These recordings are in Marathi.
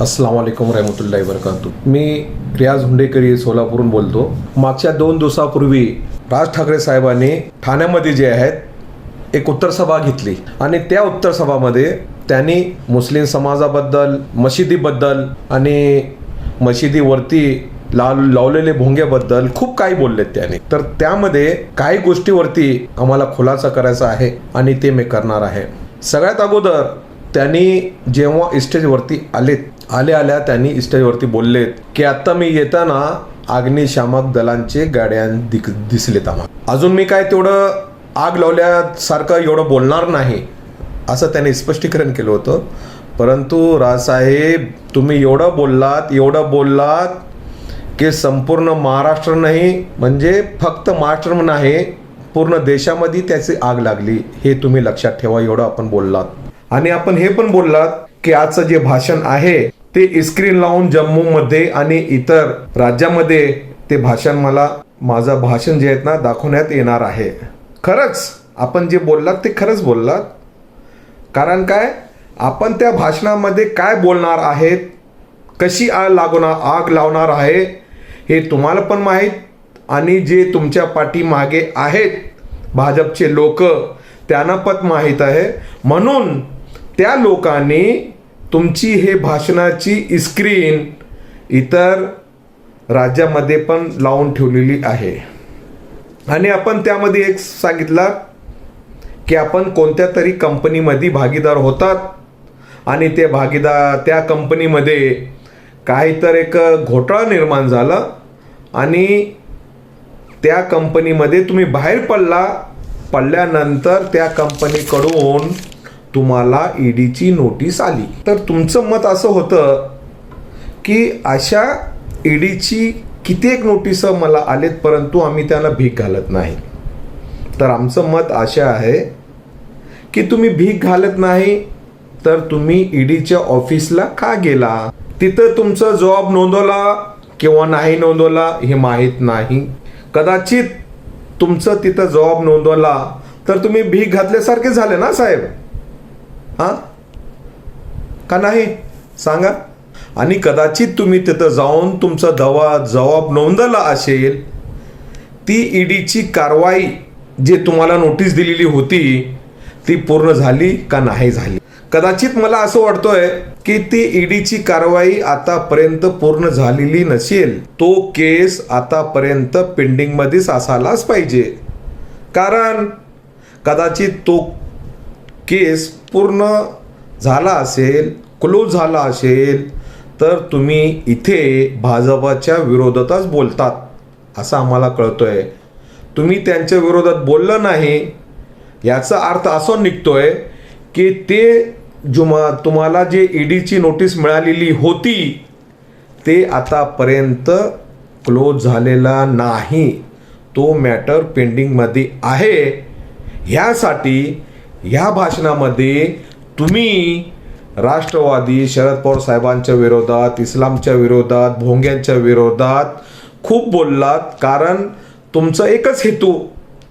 अस्सलाम वालेकुम रहमतुल्लाहि वबरकातुह. मी रियाज हुंडेकरी सोलापूरहून बोलतो. मागच्या 2 दिवसापूर्वी राज ठाकरे साहेबांनी ठाण्यामध्ये जे आहेत एक उत्तर सभा घेतली आणि त्या उत्तर सभामध्ये त्यांनी मुस्लिम समाजाबद्दल, मशिदीबद्दल आणि मशिदीवरती लावलेले भोंग्याबद्दल खूप काही बोललेत त्याने. तर त्यामध्ये काही गोष्टीवरती आम्हाला खुलासा करायचा आहे आणि ते मी करणार आहे. सगळ्यात अगोदर त्यांनी जेव्हा स्टेजवरती आल्या त्यांनी स्टेजवरती बोललेत की आता मी येताना अग्निशामक दलांचे गाड्या दिसलेत आम्हाला. अजून मी काय तेवढं आग लावल्यासारखं एवढं बोलणार नाही असं त्यांनी स्पष्टीकरण केलं होतं. परंतु राजसाहेब, तुम्ही एवढं बोललात की संपूर्ण महाराष्ट्र नाही, म्हणजे फक्त महाराष्ट्र नाही, पूर्ण देशामध्ये त्याची आग लागली. हे तुम्ही लक्षात ठेवा. एवढं आपण बोललात. आणि आपण हे पण बोललात की आजचं जे भाषण आहे ते स्क्रीन लावून जम्मूमध्ये आणि इतर राज्यामध्ये ते भाषण माझं भाषण जे आहेत ना दाखवण्यात येणार आहे. खरंच आपण जे बोललात ते खरंच बोललात. कारण काय, आपण त्या भाषणामध्ये काय बोलणार आहेत, कशी आग लावणार आहे हे तुम्हाला पण माहीत आणि जे तुमच्या पाठीमागे आहेत भाजपचे लोक त्यांना पण माहीत आहे. म्हणून त्या लोकांनी तुमची हे भाषणाची स्क्रीन इतर राज्यामध्ये पण लावून ठेवलेली आहे. आणि आपण त्यामध्ये एक सांगितलं की आपण कोणत्या तरी कंपनीमध्ये भागीदार होतात आणि त्या कंपनीमध्ये काहीतरी एक घोटाळा निर्माण झाला आणि त्या कंपनीमध्ये तुम्ही बाहेर पडल्यानंतर त्या कंपनीकडून तुम्हाला ईडीची नोटीस आली. तर तुमचं मत असं होतं की अशा ईडीची कित्येक नोटीस मला आलेत परंतु आम्ही त्याला भीक घालत नाही. तर आमचं मत असं आहे की तुम्ही भीक घालत नाही तर तुम्ही ईडीच्या ऑफिसला का गेला? तिथं तुमचा जॉब नोंदवला किंवा नाही नोंदवला हे माहीत नाही. कदाचित तुमचं तिथं जॉब नोंदवला तर तुम्ही भीक घातल्यासारखे झाले ना साहेब, हां का नाही सांगा? आणि कदाचित तुम्ही तिथं जाऊन तुमचा जबाब नोंदवला असेल, ती ईडीची कारवाई जे तुम्हाला नोटीस दिलेली होती ती पूर्ण झाली का नाही झाली? कदाचित मला असं वाटतंय की ती ईडीची कारवाई आतापर्यंत पूर्ण झालेली नसेल. तो केस आतापर्यंत पेंडिंगमध्येच असायलाच पाहिजे. कारण कदाचित तो केस पूर्ण झाला असेल, क्लोज झाला असेल तर तुम्ही इथे भाजपाच्या विरोधातच बोलतात असं आम्हाला कळतोय. तुम्ही त्यांच्या विरोधात बोललं नाही याचा अर्थ असा निघतोय की ते तुम्हाला जे ईडीची नोटीस मिळालेली होती ते आतापर्यंत क्लोज झालेला नाही. तो मॅटर पेंडिंगमध्ये आहे. ह्यासाठी ह्या भाषणामध्ये तुम्ही राष्ट्रवादी शरद पवार साहेबांच्या विरोधात, इस्लामच्या विरोधात, भोंग्यांच्या विरोधात खूप बोललात. कारण तुमचा एकच हेतू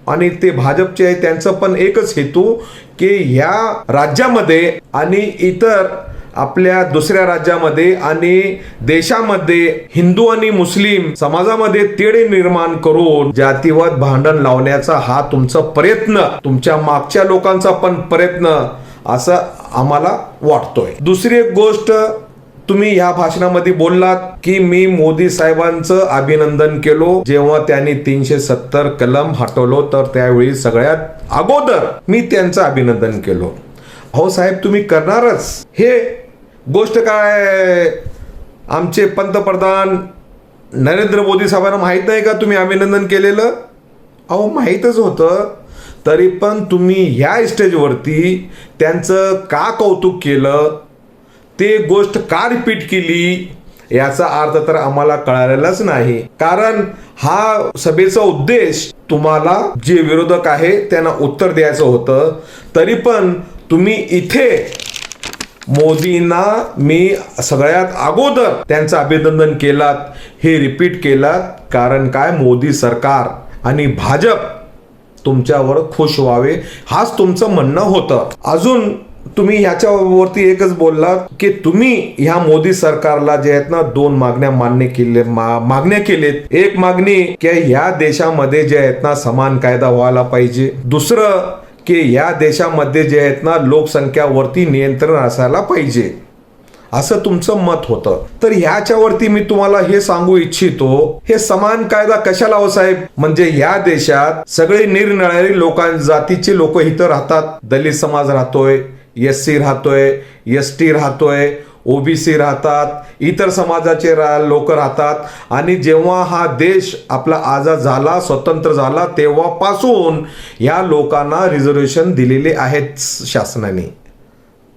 आणि ते भाजपचे आहे त्यांचं पण एकच हेतू की ह्या राज्यामध्ये आणि इतर आपल्या दुसऱ्या राज्यामध्ये आणि देशामध्ये हिंदू आणि मुस्लिम समाजामध्ये तेढ निर्माण करून जातीवाद भांडण लावण्याचा हा तुमचा प्रयत्न, तुमच्या मागच्या लोकांचा पण प्रयत्न असं आम्हाला वाटतोय. दुसरी एक गोष्ट, तुम्ही ह्या भाषणामध्ये बोललात की मी मोदी साहेबांचं अभिनंदन केलो जेव्हा त्यांनी 370 कलम हटवलो, तर त्यावेळी सगळ्यात अगोदर मी त्यांचं अभिनंदन केलो. हो साहेब, तुम्ही करणारच. हे गोष्ट काय आमचे पंतप्रधान नरेंद्र मोदी साहेबांना माहीत नाही का तुम्ही अभिनंदन केलेलं? अहो माहीतच होतं. तरी पण तुम्ही ह्या स्टेजवरती त्यांचं का कौतुक केलं, ते गोष्ट का रिपीट केली याचा अर्थ तर आम्हाला कळालेलाच नाही. कारण हा सभेचा उद्देश तुम्हाला जे विरोधक आहे त्यांना उत्तर द्यायचं होतं. तरी पण तुम्ही इथे मोदींना मी सगळ्यात अगोदर त्यांचं अभिनंदन केलात, हे रिपीट केलात. कारण काय, मोदी सरकार आणि भाजप तुमच्यावर खुश व्हावे हाच तुमचं म्हणणं होतं. अजून तुम्ही ह्याच्यावरती एकच बोललात की तुम्ही ह्या मोदी सरकारला जे आहेत ना 2 मागण्या मागण्या केलेत. एक मागणी की ह्या देशामध्ये जे आहेत ना समान कायदा व्हायला पाहिजे. दुसरं की या देशामध्ये जे आहेत ना लोकसंख्यावरती नियंत्रण असायला पाहिजे, असं तुमचं मत होतं. तर ह्याच्यावरती मी तुम्हाला हे सांगू इच्छितो, हे समान कायदा कशाला हो साहेब? म्हणजे या देशात सगळे निरनिराळे जातीचे लोक इथं राहतात. दलित समाज राहतोय, SC राहतोय, ST राहतोय, OBC राहतात, इतर समाजाचे लोक राहतात. आणि जेव्हा हा देश आपला आझाद झाला, स्वतंत्र झाला, तेव्हापासून या लोकांना रिझर्वेशन दिलेले आहेत शासनाने,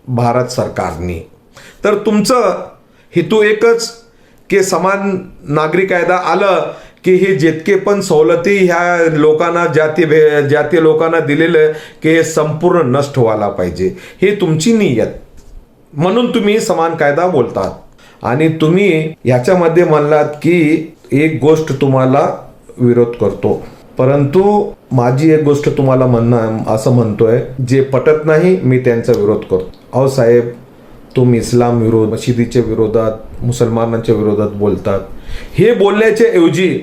भारत सरकारने. तर तुमचं हेतू एकच की समान नागरिक कायदा आलं की हे जितके पण सवलती ह्या लोकांना जाती लोकांना दिलेलं की हे संपूर्ण नष्ट व्हायला पाहिजे, हे तुमची नियत. म्हणून तुम्ही समान कायदा बोलतात. आणि तुम्ही याच्यामध्ये म्हणलात की एक गोष्ट तुम्हाला विरोध करतो, परंतु माझी एक गोष्ट तुम्हाला असं म्हणतोय, जे पटत नाही मी त्यांचा विरोध करतो. अहो साहेब, तुम्ही इस्लाम विरोध, मशिदीच्या विरोधात, मुसलमानांच्या विरोधात बोलतात. हे बोलण्याच्या ऐवजी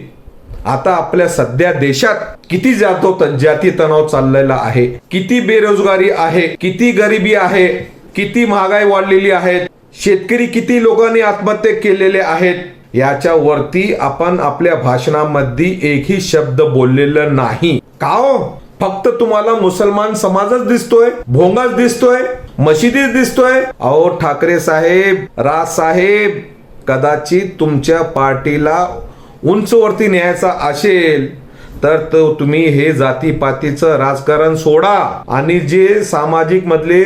आता आपल्या सध्या देशात किती जाती तणाव चाललेला आहे, किती बेरोजगारी आहे, किती गरिबी आहे, किती महागाई वाढलेली आहे, शेतकरी किती लोकांनी आत्महत्या केलेले आहेत, याच्यावरती आपण आपल्या भाषणामध्ये एकही शब्द बोललेला नाही. का हो? फक्त तुम्हाला मुसलमान समाजच दिसतोय, भोंगाच दिसतोय, मशिदीच दिसतोय. अहो ठाकरे साहेब, राज साहेब, कदाचित तुमच्या पार्टीला उंचवरती न्यायचा असेल तर तुम्ही हे जातीपातीचं राजकारण सोडा आणि जे सामाजिक मधले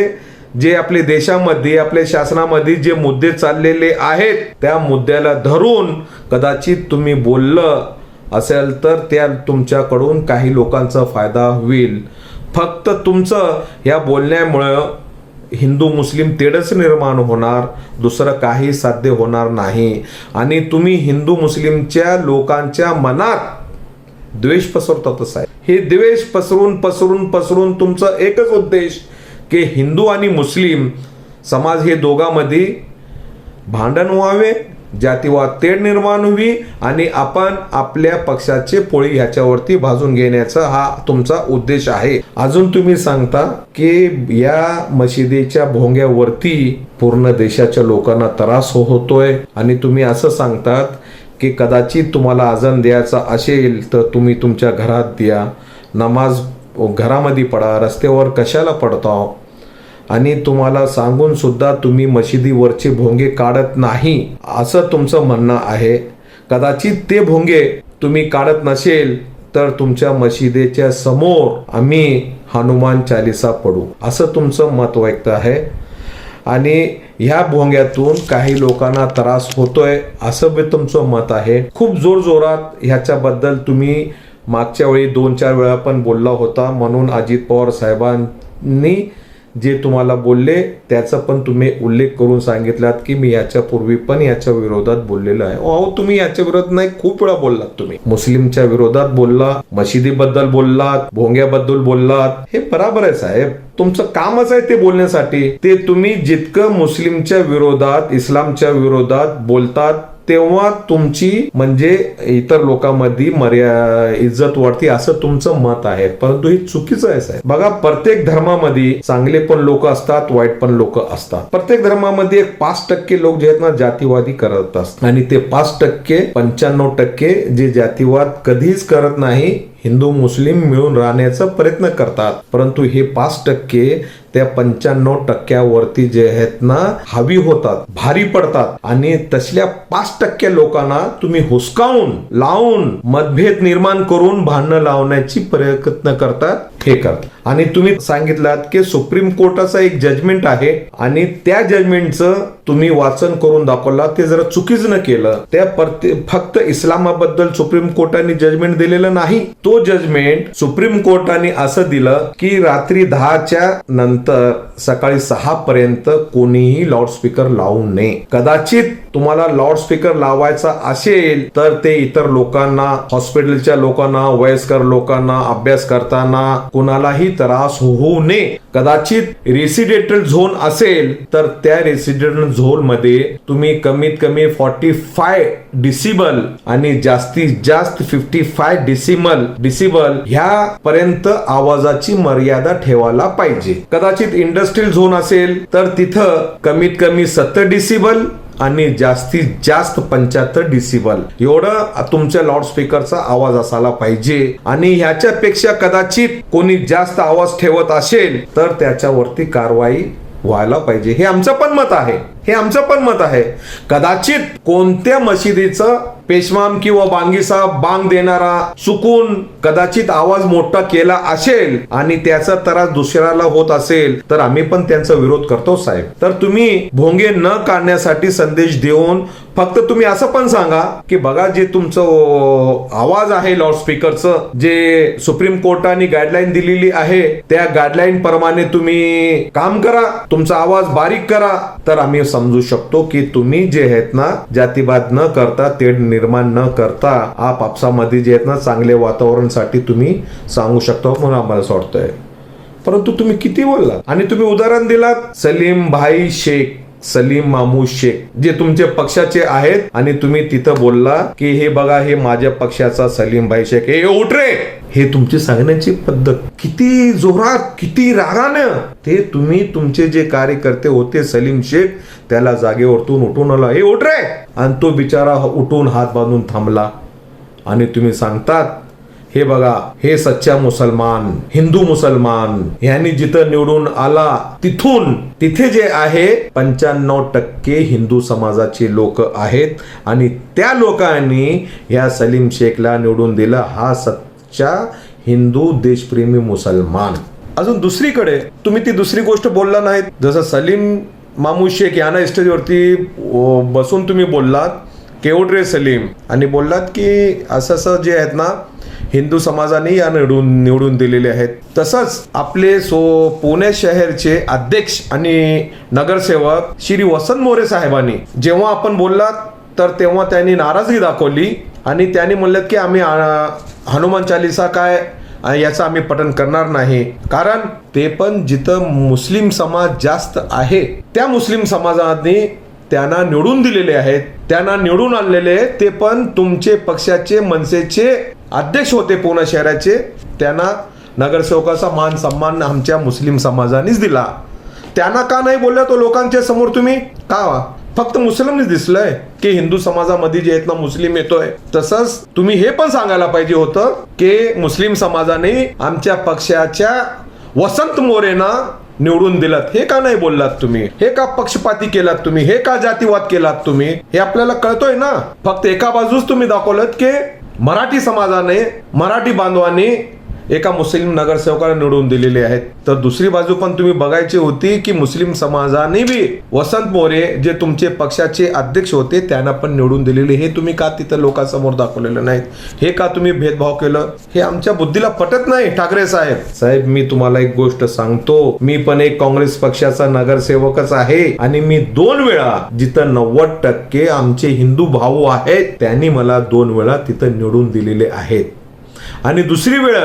जे आपल्या देशामध्ये, आपल्या शासनामध्ये जे मुद्दे चाललेले आहेत, त्या मुद्द्याला धरून कदाचित तुम्ही बोललं असेल तर त्या तुमच्याकडून काही लोकांचा फायदा होईल. फक्त तुमचं या बोलण्यामुळं हिंदू मुस्लिम तेढच निर्माण होणार, दुसरं काही साध्य होणार नाही. आणि तुम्ही हिंदू मुस्लिमच्या लोकांच्या मनात द्वेष पसरतातच आहे. हे द्वेष पसरून तुमचं एकच उद्देश की हिंदू आणि मुस्लिम समाज हे दोघांमध्ये भांडण व्हावे, जातीवाद तेढ निर्माण व्हावी आणि आपण आपल्या पक्षाचे पोळी ह्याच्यावरती भाजून घेण्याचा हा तुमचा उद्देश आहे. अजून तुम्ही सांगता की या मशिदीच्या भोंग्यावरती पूर्ण देशाच्या लोकांना त्रास होतोय आणि तुम्ही असं सांगतात की कदाचित तुम्हाला अजान द्यायचा असेल तर तुम्ही तुमच्या घरात द्या, नमाज घरामध्ये पडा, रस्त्यावर कशाला पडता. आणि तुम्हाला सांगून सुद्धा तुम्ही मशिदीवरचे भोंगे काढत नाही असं तुमचं म्हणणं आहे. कदाचित ते भोंगे तुम्ही काढत नसेल तर तुमच्या मशिदीच्या समोर आम्ही हनुमान चालीसा पडू, असं तुमचं मत व्यक्त आहे. आणि ह्या भोंग्यातून काही लोकांना त्रास होतोय असं बी तुमचं मत आहे. खूप जोरजोरात ह्याच्याबद्दल तुम्ही मागच्या वेळी 2-4 वेळा पण बोलला होता. म्हणून अजित पवार साहेबांनी जे तुम्हाला बोलले त्याचा पण तुम्ही उल्लेख करून सांगितलात की मी याच्यापूर्वी पण याच्या विरोधात बोललेलो आहे. अहो तुम्ही याच्या विरोधात नाही, खूप वेळा बोललात. तुम्ही मुस्लिमच्या विरोधात बोलला, मशिदीबद्दल बोललात, भोंग्याबद्दल बोललात. हे बरोबर आहे साहेब, तुमचं कामच आहे ते बोलण्यासाठी. ते तुम्ही जितकं मुस्लिमच्या विरोधात, इस्लामच्या विरोधात बोलतात तेव्हा तुमची म्हणजे इतर लोकांमध्ये इज्जत वाढते असं तुमचं मत आहे. परंतु हे चुकीचं आहे साहेब. बघा, प्रत्येक धर्मामध्ये चांगले पण लोक असतात, वाईट पण लोक असतात. प्रत्येक धर्मामध्ये 5% लोक जे आहेत ना जातीवादी करत असतात आणि ते 5% 95% जे जातीवाद कधीच करत नाही, हिंदू मुस्लिम मिळून राहण्याचा प्रयत्न करतात. परंतु हे 5% त्या 95% जे आहेत ना हवी होतात, भारी पडतात. आणि तसल्या 5% लोकांना तुम्ही हुसकावून लावून मतभेद निर्माण करून भांडणं लावण्याची प्रयत्न करतात, हे करतात. आणि तुम्ही सांगितलात की सुप्रीम कोर्टाचा एक जजमेंट आहे आणि त्या जजमेंटचं तुम्ही वाचन करून दाखवला. ते जरा चुकीचं न केलं. त्या फक्त इस्लामाबद्दल सुप्रीम कोर्टाने जजमेंट दिलेलं नाही. तो जजमेंट सुप्रीम कोर्टाने असं दिलं की रात्री 10च्या नंतर सकाळी 6 पर्यंत कोणीही लाऊडस्पीकर लावू नये. कदाचित तुम्हाला लाऊडस्पीकर लावायचा असेल तर ते इतर लोकांना, हॉस्पिटलच्या लोकांना, वयस्कर लोकांना, अभ्यास करताना कुणालाही त्रास होऊ नये. कदाचित रेसिडेंटल झोन असेल तर त्या रेसिडेंटल झोन मध्ये तुम्ही कमीत कमी 45 डिसिबल आणि जास्तीत जास्त 55 डिसिबल ह्या पर्यंत आवाजाची मर्यादा ठेवायला पाहिजे. कदाचित इंडस्ट्रियल झोन असेल तर तिथं कमीत कमी 70 डिसिबल आणि जास्तीत जास्त 75 डिसिबल एवढं तुमच्या लाऊडस्पीकरचा आवाज असायला पाहिजे. आणि ह्याच्यापेक्षा कदाचित कोणी जास्त आवाज ठेवत असेल तर त्याच्यावरती कारवाई व्हायला पाहिजे. हे आमचं पण मत आहे. कदाचित कोणत्या मशिदीचं पेशवाम किंवा बांगी साहेब बांग देणारा चुकून कदाचित आवाज मोठा केला असेल आणि त्याचा त्रास दुसऱ्याला होत असेल तर आम्ही पण त्यांचा विरोध करतो साहेब. तर तुम्ही भोंगे न काढण्यासाठी संदेश देऊन फक्त तुम्ही असं पण सांगा की बघा, जे तुमचं आवाज आहे लाऊडस्पीकरचं, जे सुप्रीम कोर्टाने गाईडलाईन दिलेली आहे त्या गाईडलाईन प्रमाणे तुम्ही काम करा, तुमचा आवाज बारीक करा. तर आम्ही समजू शकतो की तुम्ही जे आहेत ना, जातीवाद न करता, तेढ निर्माण न करता आपापसामध्ये जे आहेत ना चांगले वातावरणासाठी तुम्ही सांगू शकता म्हणून आम्हाला असं वाटतंय. परंतु तुम्ही किती बोलला आणि तुम्ही उदाहरण दिलात सलीम भाई शेख, सलीम मामू शेख जे तुमच्या पक्षाचे आहेत आणि तुम्ही तिथं बोलला की हे बघा, हे माझ्या पक्षाचा सलीम भाई शेख, हे उठ रे. हे तुमची सांगण्याची पद्धत किती जोरात, किती रागानं. ते तुम्ही तुमचे जे कार्यकर्ते होते सलीम शेख त्याला जागेवरतून उठून आला, हे उठ रे. आणि तो बिचारा उठून हात बांधून थांबला आणि तुम्ही सांगतात हे बघा, हे सच्चा मुसलमान, हिंदू मुसलमान यांनी जिथं निवडून आला तिथे जे आहे 95% हिंदू समाजाचे लोक आहेत आणि त्या लोकांनी या सलीम शेखला निवडून दिलं. हा सच्चा हिंदू देशप्रेमी मुसलमान. अजून दुसरीकडे तुम्ही ती दुसरी गोष्ट बोलला नाहीत. जसं सलीम मामू शेख यांना स्टेजवरती बसून तुम्ही बोललात केवढे सलीम आणि बोललात की असं जे आहेत ना हिंदू समाजाने या निवडून दिलेले आहेत. तसंच आपले पुणे शहरचे अध्यक्ष आणि नगरसेवक श्री वसंत मोरे साहेबांनी जेव्हा आपण बोललात तर तेव्हा त्यांनी नाराजगी दाखवली आणि त्यांनी म्हणलं की आम्ही हनुमान चालीसा काय याचं आम्ही पठण करणार नाही. कारण ते पण जिथं मुस्लिम समाज जास्त आहे त्या मुस्लिम समाजाने त्यांना निवडून दिलेले आहेत, त्यांना निवडून आणलेले. ते पण तुमचे पक्षाचे मनसेचे अध्यक्ष होते पुणे शहराचे. त्यांना नगरसेवकाचा मान सन्मान आमच्या मुस्लिम समाजानेच दिला. त्यांना का नाही बोलल्या तो लोकांच्या समोर तुम्ही? का फक्त मुस्लिमच दिसलंय की हिंदू समाजामध्ये जे आहेत ना मुस्लिम येतोय? तसंच तुम्ही हे पण सांगायला पाहिजे होतं की मुस्लिम समाजाने आमच्या पक्षाच्या वसंत मोरेंना निवडून दिलात. हे का नाही बोललात तुम्ही? हे का पक्षपाती केलात तुम्ही? हे का जातीवाद केलात तुम्ही? हे आपल्याला कळतोय ना. फक्त एका बाजूस तुम्ही दाखवलं की मराठी समाजाने, मराठी बांधवांनी एका मुस्लिम नगरसेवकाला निवडून दिलेले आहेत. तर दुसरी बाजू पण तुम्ही बघायची होती की मुस्लिम समाजाने बी वसंत मोरे जे तुमचे पक्षाचे अध्यक्ष होते त्यांना पण निवडून दिलेले. हे तुम्ही का तिथं लोकांसमोर दाखवलेलं नाहीत? हे का तुम्ही भेदभाव केलं? हे आमच्या बुद्धीला पटत नाही. ठाकरे साहेब मी तुम्हाला एक गोष्ट सांगतो, मी पण एक काँग्रेस पक्षाचा नगरसेवकच आहे आणि मी 2 वेळा जिथं 90% आमचे हिंदू भाऊ आहेत त्यांनी मला 2 वेळा तिथं निवडून दिलेले आहेत आणि दुसरी वेळ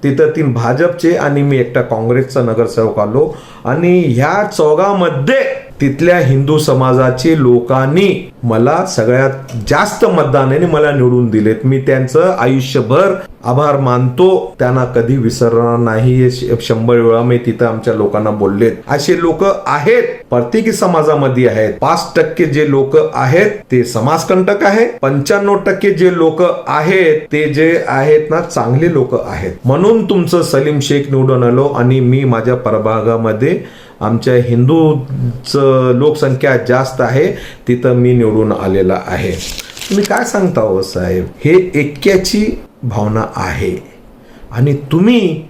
तिथं 3 भाजपचे आणि मी एकटा काँग्रेसचा नगरसेवक आलो आणि ह्या चौघामध्ये तिथल्या हिंदू समाजाचे लोकांनी मला सगळ्यात जास्त मतदानाने मला निवडून दिलेत. मी त्यांचं आयुष्यभर आभार मानतो, त्यांना कधी विसरणार नाही. 100 वेळा मी तिथं आमच्या लोकांना बोललेत. असे लोक आहेत प्रत्येकी समाजामध्ये आहेत. 5% जे लोक आहेत ते समाजकंटक आहे, 95% जे लोक आहेत ते जे आहेत ना चांगले लोक आहेत. म्हणून तुमचं सलीम शेख निवडून आलो आणि मी माझ्या प्रभागामध्ये आमच्या हिंदूचं लोकसंख्या जास्त आहे तिथं मी निवडून आलेला आहे. तुम्ही काय सांगता हो साहेब? हे ऐक्याची भावना आहे आणि तुम्ही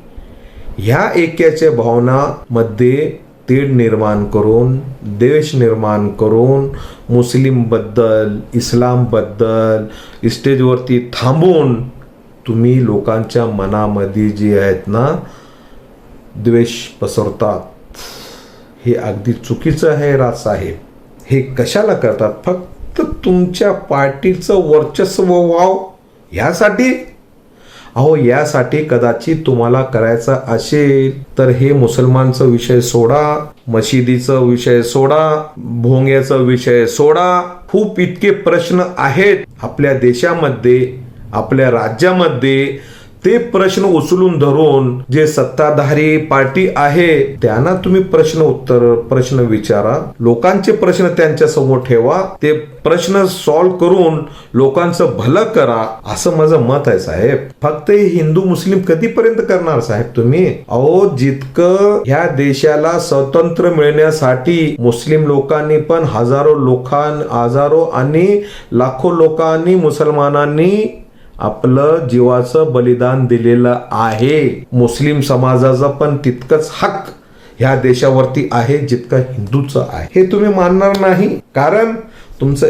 ह्या ऐक्याच्या भावनामध्ये तेढ निर्माण करून, द्वेष निर्माण करून, मुस्लिमबद्दल, इस्लामबद्दल स्टेजवरती थांबून तुम्ही लोकांच्या मनामध्ये जे आहेत ना द्वेष पसरतात. हे अगदी चुकीचं आहे राजसाहेब. हे कशाला करतात? फक्त तुमच्या पार्टीचं वर्चस्व व्हावं यासाठी. अहो, यासाठी कदाचित तुम्हाला करायचं असेल तर हे मुसलमानचा विषय सोडा, मशिदीचा विषय सोडा, भोंग्याचा विषय सोडा. खूप इतके प्रश्न आहेत आपल्या देशामध्ये, आपल्या राज्यामध्ये. ते प्रश्न उचलून धरून जे सत्ताधारी पार्टी आहे त्यांना तुम्ही प्रश्न विचारा. लोकांचे प्रश्न त्यांच्या समोर ठेवा. ते प्रश्न सॉल्व्ह करून लोकांचं भलं करा, असं माझं मत आहे साहेब. फक्त हिंदू मुस्लिम कधीपर्यंत करणार साहेब तुम्ही? अहो, जितकं ह्या देशाला स्वातंत्र्य मिळण्यासाठी मुस्लिम लोकांनी पण हजारो आणि लाखो लोकांनी, मुसलमानांनी आपलं जीवाचं बलिदान दिलेलं आहे. मुस्लिम समाजाचा पण तितकंच हक्क ह्या देशावरती आहे जितका हिंदूचा आहे. हे तुम्ही मानणार नाही, कारण तुमचं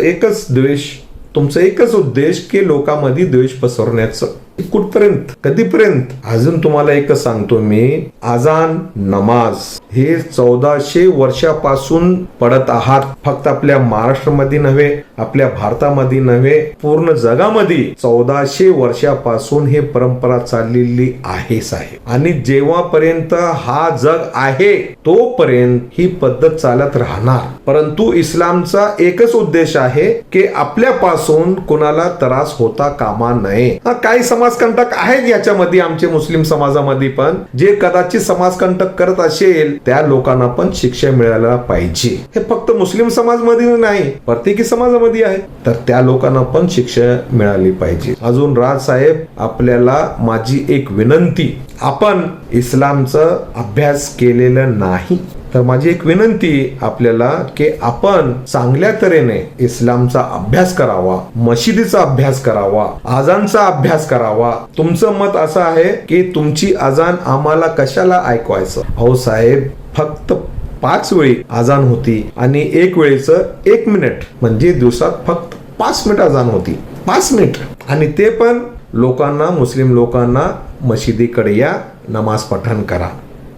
एकच उद्देश की लोकांमध्ये द्वेष पसरवण्याचं. कुठपर्यंत, कधीपर्यंत? अजून तुम्हाला एकच सांगतो मी, अजान, नमाज हे 1400 वर्षापासून पडत आहात. फक्त आपल्या महाराष्ट्रामध्ये नव्हे, आपल्या भारतामध्ये नव्हे, पूर्ण जगामध्ये 1400 वर्षापासून हे परंपरा चाललेली आहे साहेब. आणि जेव्हापर्यंत हा जग आहे तोपर्यंत ही पद्धत चालत राहणार. परंतु इस्लामचा एकच उद्देश आहे की आपल्यापासून कोणाला त्रास होता कामा नये. काही समाजकंटक आहेत याच्यामध्ये, आमचे मुस्लिम समाजामध्ये पण, जे कदाचित समाजकंटक करत असेल त्या लोकांना पण शिक्षा मिळायला पाहिजे. हे फक्त मुस्लिम समाजामध्ये नाही, प्रत्येकी समाजामध्ये आहे, तर त्या लोकांना पण शिक्षा मिळाली पाहिजे. अजून राजसाहेब, आपल्याला माझी एक विनंती, आपण इस्लामचा अभ्यास केलेला नाही, तर माझी एक विनंती आपल्याला की आपण चांगल्या तऱ्हेने इस्लामचा अभ्यास करावा, मशिदीचा अभ्यास करावा, अजानचा अभ्यास करावा. तुमचं मत असं आहे की तुमची अजान आम्हाला कशाला ऐकवायचं? अहो साहेब, फक्त 5 वेळी अजान होती आणि एक वेळेचं 1 मिनिट, म्हणजे दिवसात फक्त 5 मिनिट अजान होती. 5 मिनिट, आणि ते पण लोकांना, मुस्लिम लोकांना मशिदीकडे या, नमाज पठण करा.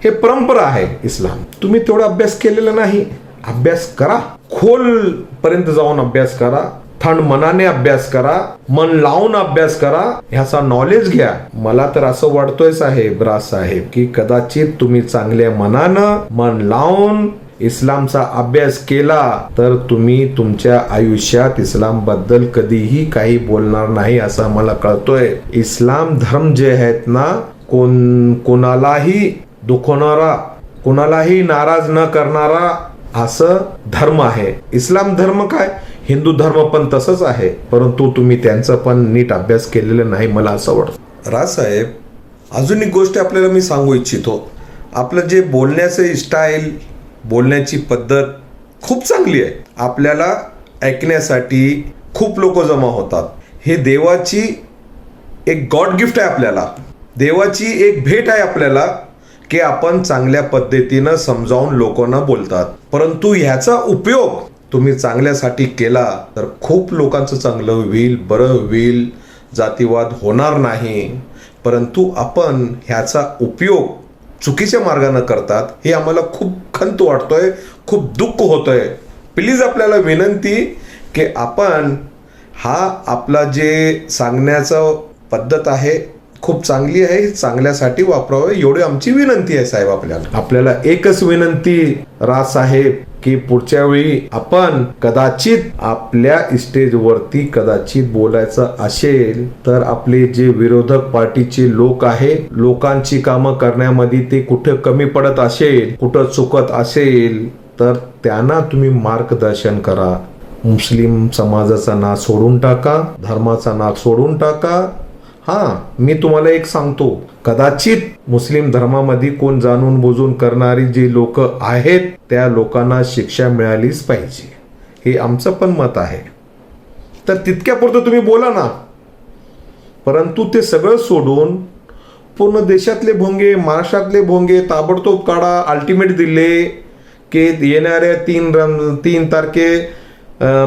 हे परंपरा आहे इस्लाम. तुम्ही तेवढा अभ्यास केलेला नाही. अभ्यास करा, खोल पर्यंत जाऊन अभ्यास करा, थंड मनाने अभ्यास करा, मन लावून अभ्यास करा, ह्याचा नॉलेज घ्या. मला तर असं वाटतोय साहेब, राजसाहेब, की कदाचित तुम्ही चांगल्या मनानं, मन लावून इस्लामचा अभ्यास केला तर तुम्ही तुमच्या आयुष्यात इस्लाम बद्दल कधीही काही बोलणार नाही, असं मला कळतोय. इस्लाम धर्म जे आहेत ना, कोणालाही दुखवणारा, कोणालाही नाराज न करणारा असं धर्म आहे इस्लाम धर्म. काय हिंदू धर्म पण तसंच आहे, परंतु तुम्ही त्यांचा पण नीट अभ्यास केलेला नाही, मला असं वाटतं. राजसाहेब, अजून एक गोष्ट आपल्याला मी सांगू इच्छितो. आपलं जे बोलण्याचं स्टाईल, बोलण्याची पद्धत खूप चांगली आहे. आपल्याला ऐकण्यासाठी खूप लोक जमा होतात. हे देवाची एक गॉड गिफ्ट आहे आपल्याला, देवाची एक भेट आहे आपल्याला, की आपण चांगल्या पद्धतीनं समजावून लोकांना बोलतात. परंतु ह्याचा उपयोग तुम्ही चांगल्यासाठी केला तर खूप लोकांचं चांगलं होईल, बरं होईल, जातीवाद होणार नाही. परंतु आपण ह्याचा उपयोग चुकीच्या मार्गाने करतात, हे आम्हाला खूप खंत वाटतोय, खूप दुःख होतोय. प्लीज आपल्याला विनंती की आपण हा आपला जे सांगण्याचा पद्धत आहे खूप चांगली आहे, चांगल्यासाठी वापरावं, एवढी आमची विनंती आहे साहेब. आपल्याला एकच विनंती राजसाहेब, की पुढच्या वेळी आपण कदाचित आपल्या स्टेजवरती कदाचित बोलायचं असेल तर आपले जे विरोधक पार्टीचे लोक आहे, लोकांची कामं करण्यामध्ये ते कुठं कमी पडत असेल, कुठं चुकत असेल, तर त्यांना तुम्ही मार्गदर्शन करा. मुस्लिम समाजाचा नाद सोडून टाका, धर्माचा नाद सोडून टाका. मी तुम्हाला एक सांगतो, कदाचित मुस्लिम धर्मामध्ये कोण जाणून बुजून करणारी जे लोक आहेत त्या लोकांना शिक्षा मिळालीच पाहिजे, हे आमचं पण मत आहे. तर तितक्यापुरतं तुम्ही बोला ना. परंतु ते सगळं सोडून पूर्ण देशातले भोंगे, महाराष्ट्रातले भोंगे ताबडतोब काढा. अल्टिमेट दिले की येणाऱ्या 3 तारखे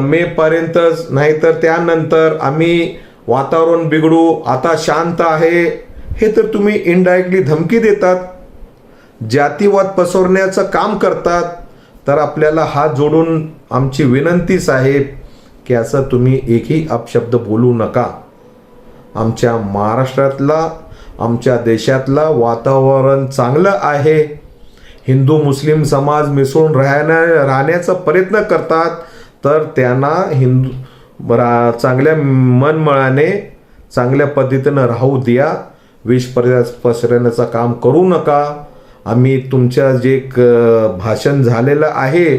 मे पर्यंतच, नाहीतर त्यानंतर आम्ही वातावरण बिघडू, आता शांत आहे, हे तर तुम्ही इनडायरेक्टली धमकी देतात, जातीवाद पसरवण्याचं काम करतात. तर आपल्याला हात जोडून आमची विनंतीच आहे की असं तुम्ही एकही अपशब्द बोलू नका. आमच्या महाराष्ट्रातला, आमच्या देशातला वातावरण चांगलं आहे. हिंदू मुस्लिम समाज मिसळून राहण्याचा प्रयत्न करतात, तर त्यांना चांगल्या मनमळाने चांगल्या पद्धतीनं राहू द्या. विष पसरवण्याचं काम करू नका. आम्ही तुमच्या जे भाषण झालेलं आहे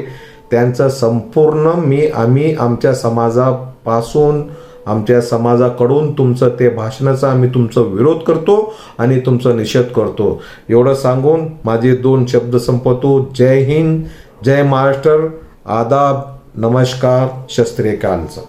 त्यांचं संपूर्ण आम्ही आमच्या समाजापासून, आमच्या समाजाकडून तुमचं ते भाषणाचा आम्ही तुमचा विरोध करतो आणि तुमचा निषेध करतो. एवढं सांगून माझे 2 शब्द संपवतो. जय हिंद, जय महाराष्ट्र, आदाब, नमस्कार, शस्त्रीकालचा.